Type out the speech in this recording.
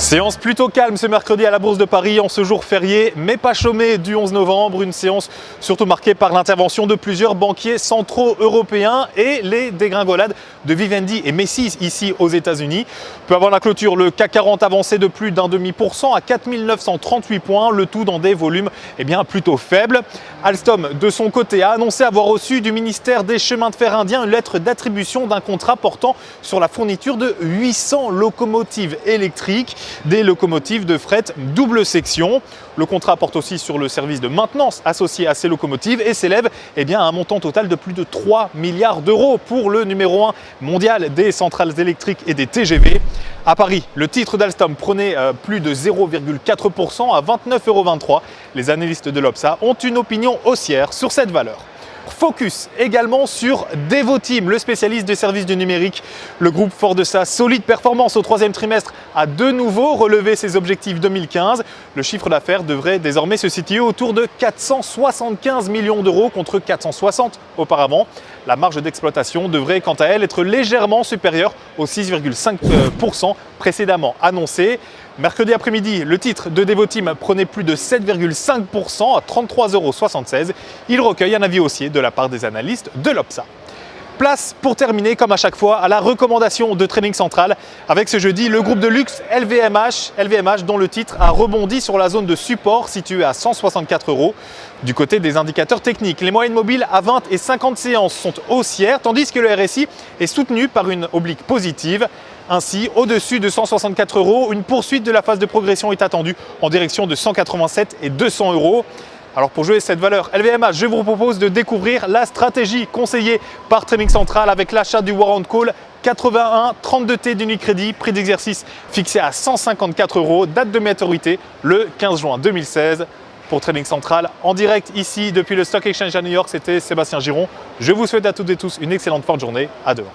Séance plutôt calme ce mercredi à la Bourse de Paris en ce jour férié, mais pas chômé du 11 novembre. Une séance surtout marquée par l'intervention de plusieurs banquiers centraux européens et les dégringolades de Vivendi et Macy's ici aux États-Unis. Peu avant la clôture, le CAC 40 avançait de plus d'0,5% à 4 938 points, le tout dans des volumes plutôt faibles. Alstom, de son côté, a annoncé avoir reçu du ministère des Chemins de fer indien une lettre d'attribution d'un contrat portant sur la fourniture de 800 locomotives électriques, des locomotives de fret double section. Le contrat porte aussi sur le service de maintenance associé à ces locomotives et s'élève à un montant total de plus de 3 milliards d'euros pour le numéro 1 mondial des centrales électriques et des TGV. À Paris, le titre d'Alstom prenait plus de 0,4% à 29,23 €. Les analystes de l'Obsa ont une opinion haussière sur cette valeur. Focus également sur Devoteam, le spécialiste des services du numérique. Le groupe, fort de sa solide performance au troisième trimestre, a de nouveau relevé ses objectifs 2015. Le chiffre d'affaires devrait désormais se situer autour de 475 millions d'euros contre 460 auparavant. La marge d'exploitation devrait quant à elle être légèrement supérieure aux 6,5% précédemment annoncé. Mercredi après-midi, le titre de Devoteam prenait plus de 7,5% à 33,76 €. Il recueille un avis haussier de la part des analystes de l'Obsa. Place pour terminer, comme à chaque fois, à la recommandation de Trading Central. Avec ce jeudi, le groupe de luxe LVMH dont le titre a rebondi sur la zone de support située à 164 €. Du côté des indicateurs techniques, les moyennes mobiles à 20 et 50 séances sont haussières, tandis que le RSI est soutenu par une oblique positive. Ainsi, au-dessus de 164 €, une poursuite de la phase de progression est attendue en direction de 187 et 200 €. Alors pour jouer cette valeur LVMH, je vous propose de découvrir la stratégie conseillée par Trading Central avec l'achat du warrant call 81-32T d'Unicredit, prix d'exercice fixé à 154 €, date de maturité le 15 juin 2016. Pour Trading Central, en direct ici depuis le Stock Exchange à New York, c'était Sébastien Giron. Je vous souhaite à toutes et tous une excellente fin de journée. À demain.